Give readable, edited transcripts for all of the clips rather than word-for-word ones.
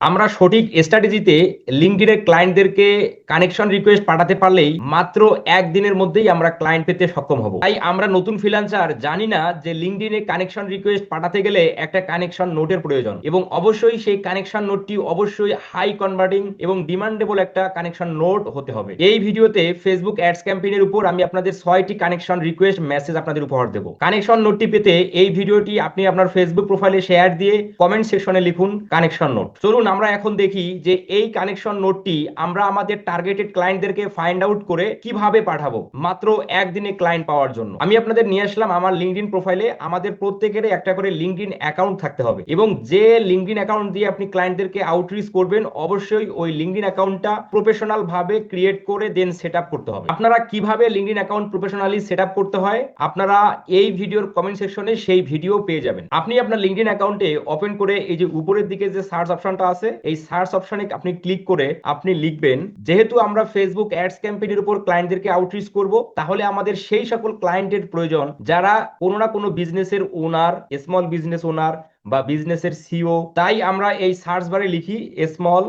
আমরা সঠিক স্ট্র্যাটেজিতে লিঙ্কডইনের ক্লায়েন্টদেরকে connection request পাঠাতে পারলেই মাত্র একদিনের মধ্যেই আমরা ক্লায়েন্ট পেতে সক্ষম হব। তাই আমরা নতুন ফ্রিল্যান্সার জানি না যে লিঙ্কডইনে কানেকশন রিকোয়েস্ট পাঠাতে গেলে একটা কানেকশন নোটের প্রয়োজন, এবং অবশ্যই সেই কানেকশন নোটটি অবশ্যই হাই কনভার্টিং এবং ডিমান্ডেবল একটা কানেকশন নোট হতে হবে। এই ভিডিওতে ফেসবুক অ্যাডস ক্যাম্পেইনের উপর আমি আপনাদের 6টি কানেকশন রিকোয়েস্ট মেসেজ আপনাদের উপহার দেব। কানেকশন নোটটি পেতে এই ভিডিওটি আপনি আপনার ফেসবুক প্রোফাইলে শেয়ার দিয়ে কমেন্ট সেকশনে লিখুন কানেকশন নোট। চলুন আমরা এখন দেখি যে এই কানেকশন নোটটি আমরা আমাদের টার্গেটেড ক্লায়েন্টদেরকে ফাইন্ড আউট করে কিভাবে পাঠাবো মাত্র একদিনে ক্লায়েন্ট পাওয়ার জন্য। আমি আপনাদের নিয়ে আসলাম আমার লিঙ্কডইন প্রোফাইলে। আমাদের প্রত্যেকেরই একটা করে লিঙ্কডইন অ্যাকাউন্ট থাকতে হবে, এবং যে লিঙ্কডইন অ্যাকাউন্ট দিয়ে আপনি ক্লায়েন্টদেরকে আউটরিচ করবেন অবশ্যই ওই লিঙ্কডইন অ্যাকাউন্টটা প্রফেশনাল ভাবে ক্রিয়েট করে দেন সেট আপ করতে হবে। আপনারা কিভাবে LinkedIn account professionally set up করতে হয় আপনারা এই ভিডিওর কমেন্ট সেকশনে সেই ভিডিও পেয়ে যাবেন। আপনি আপনার লিঙ্কডইন অ্যাকাউন্টে ওপেন করে এই যে উপরের দিকে যে সার্চ অপশনটা আছে এই সার্চ অপশনে আপনি ক্লিক করে আপনি লিখবেন, যেহেতু আমরা ফেসবুক অ্যাডস ক্যাম্পেইনের উপর ক্লায়েন্টদেরকে আউটরিচ করব, তাহলে আমাদের সেই সকল ক্লায়েন্টের প্রয়োজন যারা কোনো না কোনো বিজনেসের ওনার, স্মল বিজনেস ওনার বা বিজনেসের সিও। তাই আমরা এই সার্চ বারে লিখি small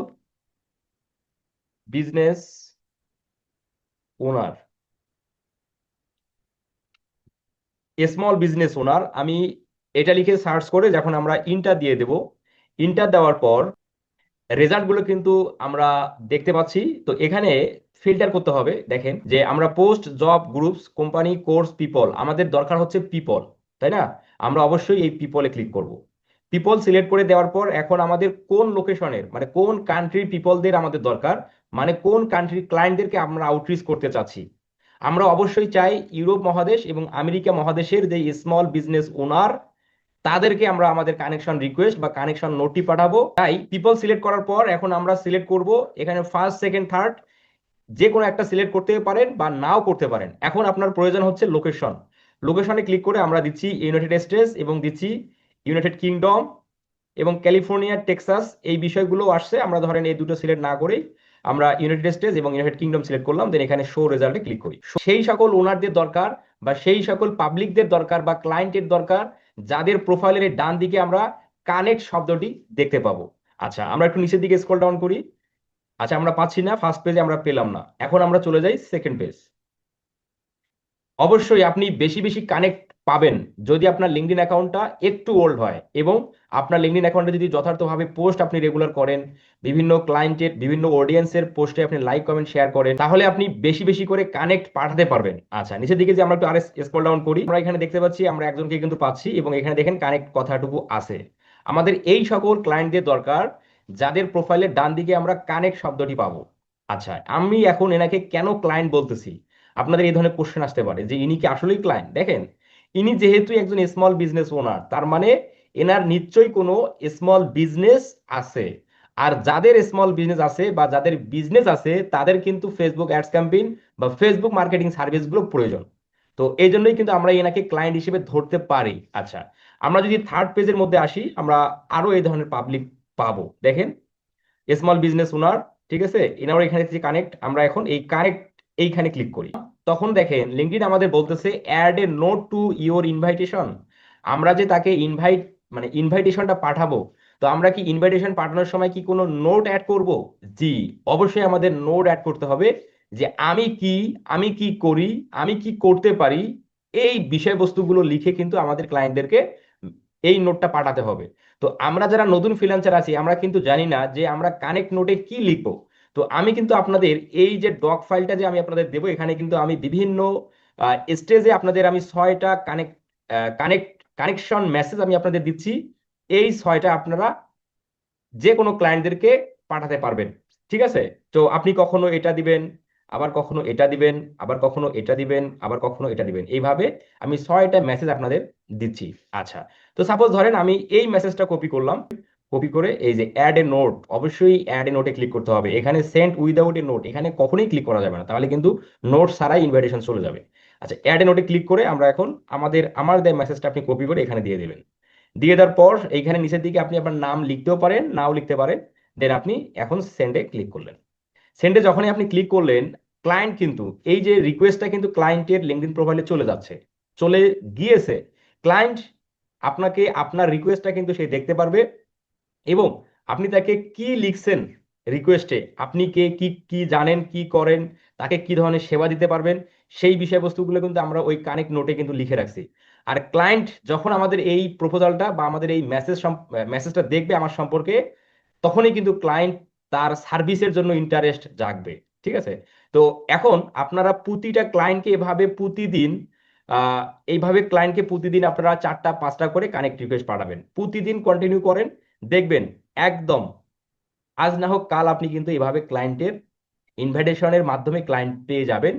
business owner. Small business owner আমি এটা লিখে সার্চ করে যখন আমরা ইন্টার দিয়ে দেব, ইন্টার দেওয়ার পর রেজাল্ট গুলো কিন্তু আমরা দেখতে পাচ্ছি। তো এখানে ফিল্টার করতে হবে। দেখেন যে আমরা post, job, groups, company, course, people, আমাদের দরকার হচ্ছে পিপল, তাই না? আমরা অবশ্যই এই পিপলে ক্লিক করব। পিপল সিলেক্ট করে দেওয়ার পর এখন আমাদের কোন লোকেশনের মানে কোন কান্ট্রির পিপলদের আমাদের দরকার, মানে কোন কান্ট্রির ক্লায়েন্টদেরকে আমরা আউটরিচ করতে চাচ্ছি। আমরা অবশ্যই চাই ইউরোপ মহাদেশ এবং আমেরিকা মহাদেশের যে স্মল বিজনেস ওনার তাদেরকে আমরা আমাদের কানেকশন রিকোয়েস্ট বা কানেকশন নোটটি পাঠাবো। তাই পিপল সিলেক্ট করার পর এখন আমরা সিলেক্ট করব এখানে ফার্স্ট, সেকেন্ড, থার্ড, যে কোনো একটা সিলেক্ট করতে পারেন বা নাও করতে পারেন। এখন আপনার প্রয়োজন হচ্ছে লোকেশন। লোকেশনে ক্লিক করে আমরা দিচ্ছি ইউনাইটেড স্টেটস এবং দিচ্ছি ইউনাইটেড কিংডম এবং ক্যালিফোর্নিয়া, টেক্সাস, এই বিষয়গুলো আসছে। আমরা ধরেন এই দুটো সিলেক্ট না করেই আমরা ইউনাইটেড স্টেটস এবং ইউনাইটেড কিংডম সিলেক্ট করলাম, দেন এখানে শো রেজাল্টে ক্লিক করি। সেই সকল ওনারদের দরকার বা সেই সকল পাবলিকদের দরকার বা ক্লায়েন্টের দরকার যাদের প্রোফাইলের ডান দিকে আমরা কানেক্ট শব্দটি দেখতে পাবো। আচ্ছা, আমরা একটু নিচের দিকে স্ক্রল ডাউন করি। আচ্ছা, আমরা পাচ্ছি না, ফার্স্ট পেজে আমরা পেলাম না। এখন আমরা চলে যাই সেকেন্ড পেজ। অবশ্যই আপনি বেশি বেশি কানেক্ট পাবেন যদি আপনার লিঙ্কডইন অ্যাকাউন্টটা একটু ওল্ড হয়, এবং আপনার লিঙ্কডইন অ্যাকাউন্টে যদি যথার্থভাবে পোস্ট আপনি রেগুলার করেন, বিভিন্ন ক্লায়েন্টের বিভিন্ন অডিয়েন্সের পোস্টে আপনি লাইক, কমেন্ট, শেয়ার করেন, তাহলে আপনি বেশি বেশি করে কানেক্ট পাঠাতে পারবেন। আচ্ছা, নিচের দিকে যে আমরা একটু আরে স্ক্রল ডাউন করি, আমরা এখানে দেখতে পাচ্ছি আমরা একজনকে কিন্তু পাচ্ছি, এবং এখানে দেখেন কানেক্ট কথাটুকু আছে। আমাদের এই সকল ক্লায়েন্টদের দরকার যাদের প্রোফাইলের ডান দিকে আমরা কানেক্ট শব্দটি পাবো। আচ্ছা, আমি এখন এনাকে কেন ক্লায়েন্ট বলতেছি, আপনাদের এই ধরনের কোশ্চেন আসতে পারে যে ইনি কি আসলেই ক্লায়েন্ট। দেখেন, ইনি যেহেতু একজন স্মল বিজনেস ওনার, তার মানে এনার নিশ্চয়ই কোনো স্মল বিজনেস আছে। আর যাদের স্মল বিজনেস আছে বা যাদের বিজনেস আছে তাদের কিন্তু ফেসবুক অ্যাডস ক্যাম্পেইন বা ফেসবুক মার্কেটিং সার্ভিসগুলো প্রয়োজন। তো এই জন্যই কিন্তু আমরা এনাকে ক্লায়েন্ট হিসেবে ধরতে পারি। আচ্ছা, আমরা যদি থার্ড পেজের মধ্যে আসি, আমরা আরো এই ধরনের পাবলিক পাবো। দেখেন, স্মল বিজনেস ওনার, ঠিক আছে, এনার এখানে যে কানেক্ট, আমরা এখন এই কানেক্ট এইখানে ক্লিক করি। তখন দেখেন লিঙ্কডইন আমাদের বলতেছে add a note to your invitation. আমরা যে তাকে ইনভাইট মানে ইনভাইটেশনটা পাঠাবো, তো আমরা কি ইনভাইটেশন পাঠানোর সময় কি কোনো নোট অ্যাড করব? জি, অবশ্যই আমাদের নোট অ্যাড করতে হবে যে আমি কি করি, আমি কি করতে পারি, এই বিষয়বস্তুগুলো লিখে কিন্তু আমাদের ক্লায়েন্টদেরকে এই নোটটা পাঠাতে হবে। তো আমরা যারা নতুন ফ্রিল্যান্সার আছি আমরা কিন্তু জানি না যে আমরা কানেক্ট নোটে কি লিখবো। তো আমি কিন্তু আপনাদের এই যে ডক ফাইলটা যে আমি আপনাদের দেবো, এখানে কিন্তু আমি বিভিন্ন স্টেজে আপনাদের আমি 6টা কানেক্ট কানেকশন মেসেজ আমি আপনাদের দিচ্ছি। এই 6টা আপনারা যে কোনো ক্লায়েন্টদেরকে পাঠাতে পারবেন, ঠিক আছে? তো আপনি কখনো এটা দিবেন, আবার কখনো এটা দিবেন, আবার কখনো এটা দিবেন, আবার কখনো এটা দিবেন, এইভাবে আমি 6টা মেসেজ আপনাদের দিচ্ছি। আচ্ছা, তো সাপোজ ধরেন আমি এই মেসেজটা কপি করলাম, কপি করে এই যে অ্যাড এ নোট, অবশ্যই অ্যাড এ নোটে ক্লিক করতে হবে। এখানে সেন্ড উইদাউট এ নোট এখানে কখনোই ক্লিক করা যাবে না, তাহলে কিন্তু নোট ছাড়াই ইনভাইটেশন চলে যাবে। আচ্ছা, অ্যাড এ নোটে ক্লিক করে আমরা এখন আমার দেয় মেসেজটা আপনি কপি করে এখানে দিয়ে দিবেন। দিয়ে দেওয়ার পর এইখানে নিচের দিকে আপনি আপনার নাম লিখতেও পারেন, নাও লিখতে পারেন। দেন আপনি এখন সেন্ডে ক্লিক করলেন। সেন্ডে যখনই আপনি ক্লিক করলেন, ক্লায়েন্ট কিন্তু এই যে রিকোয়েস্টটা কিন্তু ক্লায়েন্টের লিঙ্কডইন প্রোফাইলে চলে যাচ্ছে, চলে গিয়েছে। ক্লায়েন্ট আপনাকে আপনার রিকোয়েস্টটা কিন্তু সে দেখতে পারবে, এবং আপনি তাকে কি লিখছেন রিকোয়েস্টে, আপনি কে, কি কি জানেন, কি করেন, তাকে কি ধরনের সেবা দিতে পারবেন, সেই বিষয়বস্তুগুলো কিন্তু আমরা ওই কানেক্ট নোটে কিন্তু লিখে রাখছি। আর ক্লায়েন্ট যখন আমাদের এই প্রপোজালটা বা আমাদের এই মেসেজটা দেখবে আমার সম্পর্কে, তখনই কিন্তু ক্লায়েন্ট তার সার্ভিসের জন্য ইন্টারেস্ট জাগবে। ঠিক আছে? তো এখন আপনারা প্রতিটা ক্লায়েন্টকে এভাবে প্রতিদিন আহ এইভাবে ক্লায়েন্টকে প্রতিদিন আপনারা 4টা 5টা করে কানেক্ট রিকোয়েস্ট পাঠাবেন, প্রতিদিন কন্টিনিউ করেন, দেখবেন একদম আজ না হোক কাল আপনি কিন্তু এভাবে ক্লায়েন্টের ইনভাইটেশনের মাধ্যমে ক্লায়েন্ট পেয়ে যাবেন।